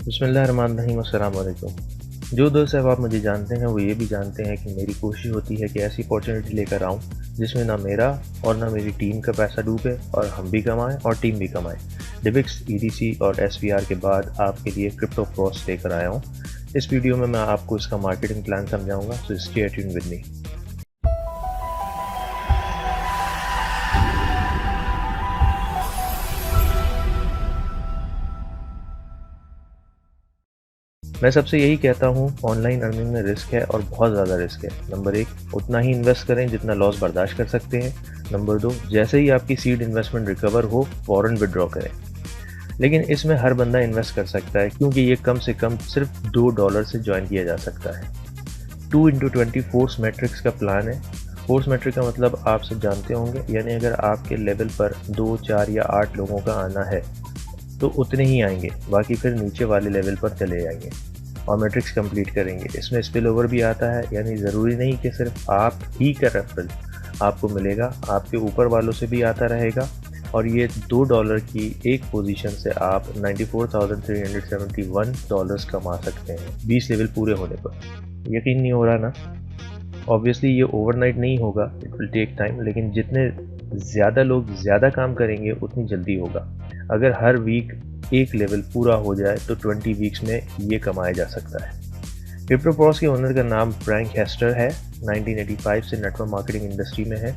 बिस्मिल्लाहिर्रहमानिर्रहीम। अस्सलाम वालेकुम। जो दोस्त साहब आप मुझे जानते हैं वो ये भी जानते हैं कि मेरी कोशिश होती है कि ऐसी अपॉर्चुनिटी लेकर आऊँ जिसमें ना मेरा और ना मेरी टीम का पैसा डूबे और हम भी कमाएं और टीम भी कमाए। डिबिक्स, ईडीसी और एसवीआर के बाद आपके लिए क्रिप्टो प्रोस लेकर आया हूँ। इस वीडियो में मैं आपको इसका मार्केटिंग प्लान समझाऊंगा, so stay tuned with me. मैं सबसे यही कहता हूँ, ऑनलाइन अर्निंग में रिस्क है और बहुत ज़्यादा रिस्क है। नंबर 1, उतना ही इन्वेस्ट करें जितना लॉस बर्दाश्त कर सकते हैं। नंबर 2, जैसे ही आपकी सीड इन्वेस्टमेंट रिकवर हो फ़ौरन विड्रॉ करें। लेकिन इसमें हर बंदा इन्वेस्ट कर सकता है क्योंकि ये कम से कम सिर्फ $2 से ज्वाइन किया जा सकता है। 2x20 फोर्स मैट्रिक्स का प्लान है। फोर्स मैट्रिक का मतलब आप सब जानते होंगे, यानी अगर आपके लेवल पर 2, 4 या 8 लोगों का आना है तो उतने ही आएंगे, बाकी फिर नीचे वाले लेवल पर चले जाएंगे और मैट्रिक्स कंप्लीट करेंगे। इसमें स्पिल ओवर भी आता है, यानी ज़रूरी नहीं कि सिर्फ आप ही का रेफरल आपको मिलेगा, आपके ऊपर वालों से भी आता रहेगा। और ये $2 की एक पोजीशन से आप $94,371 कमा सकते हैं 20 लेवल पूरे होने पर। यकीन नहीं हो रहा ना? ऑब्वियसली ये ओवरनाइट नहीं होगा, इट विल टेक टाइम, लेकिन जितने ज़्यादा लोग ज़्यादा काम करेंगे उतनी जल्दी होगा। अगर हर वीक एक लेवल पूरा हो जाए तो 20 वीक्स में ये कमाया जा सकता है। क्रिप्टो प्रोस के ओनर का नाम फ्रैंक हेस्टर है। 1985 से नेटवर्क मार्केटिंग इंडस्ट्री में है।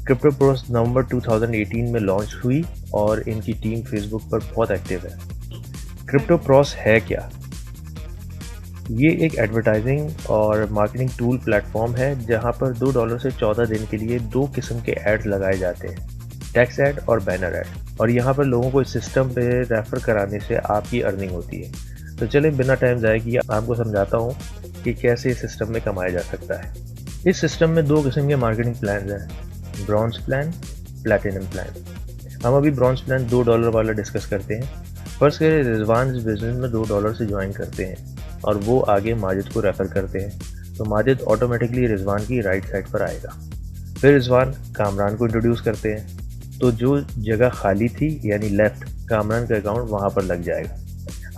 क्रिप्टो प्रोस नवंबर 2018 में लॉन्च हुई और इनकी टीम फेसबुक पर बहुत एक्टिव है। क्रिप्टो प्रोस है क्या? ये एक एडवर्टाइजिंग और मार्केटिंग टूल प्लेटफॉर्म है जहां पर $2 से 14 दिन के लिए 2 किस्म के एड्स लगाए जाते हैं, टेक्स्ट ऐड और बैनर ऐड। और यहाँ पर लोगों को इस सिस्टम पे रेफर कराने से आपकी अर्निंग होती है। तो चलें बिना टाइम ज़ाया किए आपको समझाता हूँ कि कैसे इस सिस्टम में कमाया जा सकता है। इस सिस्टम में 2 किस्म के मार्केटिंग प्लान हैं, ब्रॉन्ज प्लान, प्लैटिनम प्लान। हम अभी ब्रॉन्ज प्लान $2 वाला डिस्कस करते हैं। फर्स्ट करें, रिजवान इस बिजनेस में $2 से ज्वाइन करते हैं और वो आगे माजिद को रेफ़र करते हैं, तो माजिद ऑटोमेटिकली रिजवान की राइट साइड पर आएगा। फिर रिजवान कामरान को इंट्रोड्यूस करते हैं, तो जो जगह खाली थी यानी लेफ्ट, कामरान का अकाउंट वहाँ पर लग जाएगा।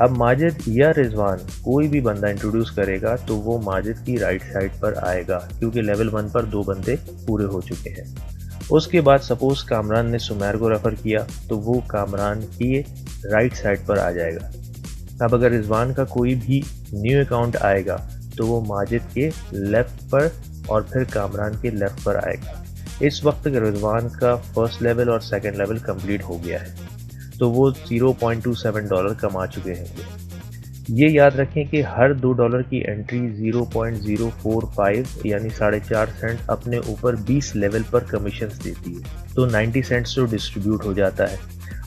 अब माजिद या रिजवान कोई भी बंदा इंट्रोड्यूस करेगा तो वो माजिद की राइट साइड पर आएगा क्योंकि लेवल 1 पर 2 बंदे पूरे हो चुके हैं। उसके बाद सपोज कामरान ने सुमैर को रेफ़र किया तो वो कामरान की राइट साइड पर आ जाएगा। अब अगर रिजवान का कोई भी न्यू अकाउंट आएगा तो वो माजिद के लेफ़्ट पर और फिर कामरान के लेफ़्ट पर आएगा। इस वक्त रिजवान का फर्स्ट लेवल और सेकंड लेवल कंप्लीट हो गया है, तो वो $0.27 कमा चुके हैं। ये याद रखें कि हर $2 की एंट्री 0.045 यानी 4.5 सेंट अपने ऊपर 20 लेवल पर कमीशंस देती है, तो 90 सेंट्स तो डिस्ट्रीब्यूट हो जाता है।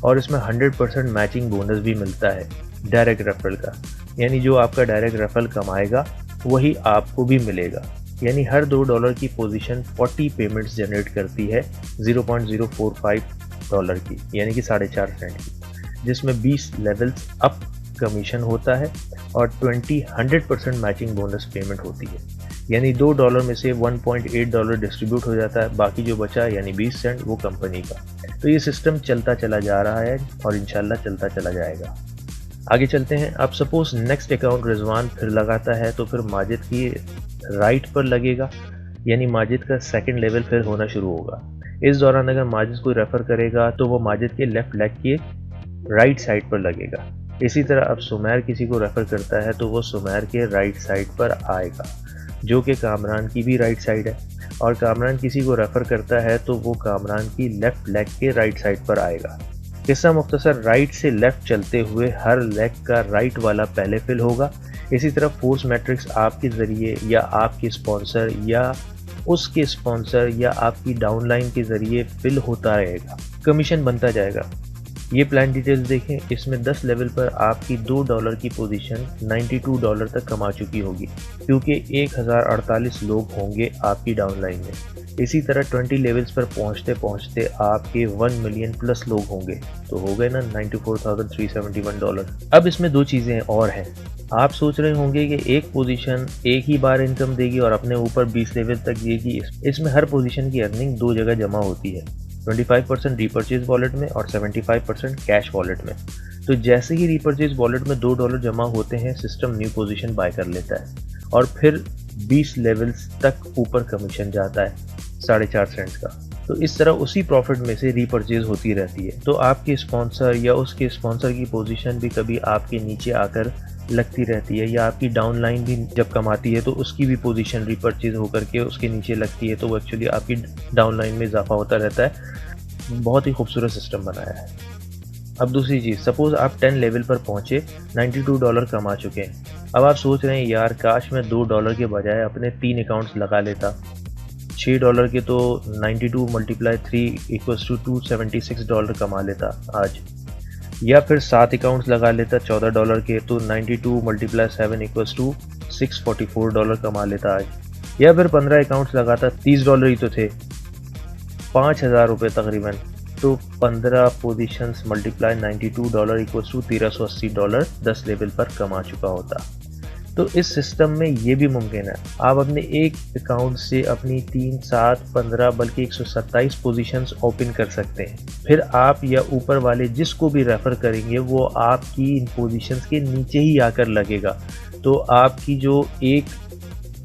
और इसमें 100% मैचिंग बोनस भी मिलता है डायरेक्ट रेफरल का, यानी जो आपका डायरेक्ट रेफरल कमाएगा वही आपको भी मिलेगा। यानी हर $2 की पोजीशन 40 पेमेंट्स जनरेट करती है $0.045 की, यानी कि 4.5 सेंट की, जिसमें 20 लेवल्स अप कमीशन होता है और 100% मैचिंग बोनस पेमेंट होती है। यानी $2 में से $1.8 डिस्ट्रीब्यूट हो जाता है, बाकी जो बचा यानी 20 सेंट वो कंपनी का। तो ये सिस्टम चलता चला जा रहा है और इंशाल्लाह चलता चला जाएगा। आगे चलते हैं। अब सपोज नेक्स्ट अकाउंट रिजवान फिर लगाता है तो फिर माजिद की राइट पर लगेगा, यानी माजिद का सेकंड लेवल फिर होना शुरू होगा। इस दौरान अगर माजिद को रेफ़र करेगा तो वो माजिद के लेफ्ट लेग की राइट साइड पर लगेगा। इसी तरह अब सुमैर किसी को रेफ़र करता है तो वो सुमैर के राइट साइड पर आएगा, जो कि कामरान की भी राइट साइड है। और कामरान किसी को रेफ़र करता है तो वो कामरान की लेफ्ट लेग के राइट साइड पर आएगा। किस्सा मुख्तसर, राइट से लेफ्ट चलते हुए हर लेग का राइट वाला पहले फिल होगा। इसी तरह फोर्स मैट्रिक्स आपके ज़रिए या आपके स्पॉन्सर या उसके स्पॉन्सर या आपकी डाउनलाइन के ज़रिए फिल होता रहेगा, कमीशन बनता जाएगा। ये प्लान डिटेल्स देखें। इसमें 10 लेवल पर आपकी $2 की पोजीशन $92 तक कमा चुकी होगी क्योंकि 1048 लोग होंगे आपकी डाउनलाइन में। इसी तरह 20 लेवल्स पर पहुंचते पहुंचते आपके 1 मिलियन प्लस लोग होंगे, तो हो गए ना $94,371। अब इसमें 2 चीज़ें और हैं। आप सोच रहे होंगे कि एक पोजीशन एक ही बार इनकम देगी और अपने ऊपर 20 लेवल तक देगी। इसमें हर पोजीशन की अर्निंग 2 जगह जमा होती है, 25% रीपर्चेज वॉलेट में और 75% कैश वॉलेट में। तो जैसे ही रीपरचेज वॉलेट में $2 जमा होते हैं, सिस्टम न्यू पोजीशन बाय कर लेता है और फिर 20 लेवल्स तक ऊपर कमीशन जाता है 4.5 सेंट्स का। तो इस तरह उसी प्रॉफिट में से रीपरचेज होती रहती है। तो आपके स्पॉन्सर या उसके स्पॉन्सर की पोजीशन भी कभी आपके नीचे आकर लगती रहती है, या आपकी डाउनलाइन भी जब कमाती है तो उसकी भी पोजीशन रीपरचेज होकर के उसके नीचे लगती है, तो वो एक्चुअली आपकी डाउनलाइन में इजाफा होता रहता है। बहुत ही खूबसूरत सिस्टम बनाया है। अब दूसरी चीज़, सपोज़ आप 10 लेवल पर पहुँचे, $92 कमा चुके हैं। अब आप सोच रहे हैं यार काश मैं $2 के बजाय अपने 3 अकाउंट्स लगा लेता। $6 के तो 92 × 3 = $276 कमा लेता आज, या फिर 7 अकाउंट्स लगा लेता $14 के, तो 92 × 7 = $644 कमा लेता आज, या फिर 15 अकाउंट्स लगाता, $30 ही तो थे, $5000 तकरीबन, तो 15 पोजीशंस मल्टीप्लाई $92 = $1380 10 लेवल पर कमा चुका होता। तो इस सिस्टम में ये भी मुमकिन है, आप अपने एक अकाउंट से अपनी 3, 7, 15 बल्कि 127 पोजीशंस ओपन कर सकते हैं। फिर आप या ऊपर वाले जिसको भी रेफ़र करेंगे वो आपकी इन पोजीशंस के नीचे ही आकर लगेगा। तो आपकी जो एक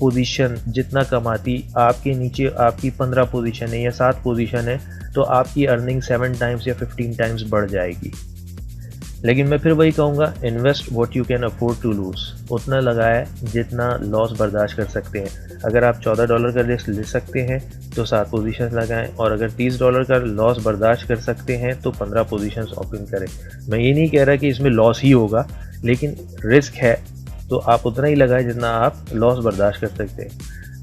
पोजीशन जितना कमाती, आपके नीचे आपकी 15 पोजीशन है या 7 पोजीशन है, तो आपकी अर्निंग 7 टाइम्स या 15 टाइम्स बढ़ जाएगी। लेकिन मैं फिर वही कहूँगा, invest what you can afford to lose, उतना लगाए जितना लॉस बर्दाश्त कर सकते हैं। अगर आप $14 का रिस्क ले सकते हैं तो 7 पोजीशंस लगाएं, और अगर $30 का लॉस बर्दाश्त कर सकते हैं तो 15 पोजीशंस ओपन करें। मैं ये नहीं कह रहा कि इसमें लॉस ही होगा, लेकिन रिस्क है तो आप उतना ही लगाएं जितना आप लॉस बर्दाश्त कर सकते हैं।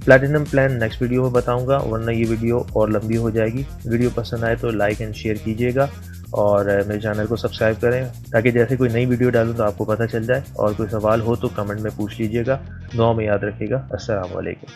प्लैटिनम प्लान नेक्स्ट वीडियो में बताऊंगा, वरना ये वीडियो और लंबी हो जाएगी। वीडियो पसंद आए तो लाइक एंड शेयर कीजिएगा और मेरे चैनल को सब्सक्राइब करें, ताकि जैसे कोई नई वीडियो डालूं तो आपको पता चल जाए। और कोई सवाल हो तो कमेंट में पूछ लीजिएगा। दुआ में याद रखिएगा। अस्सलाम वालेकुम।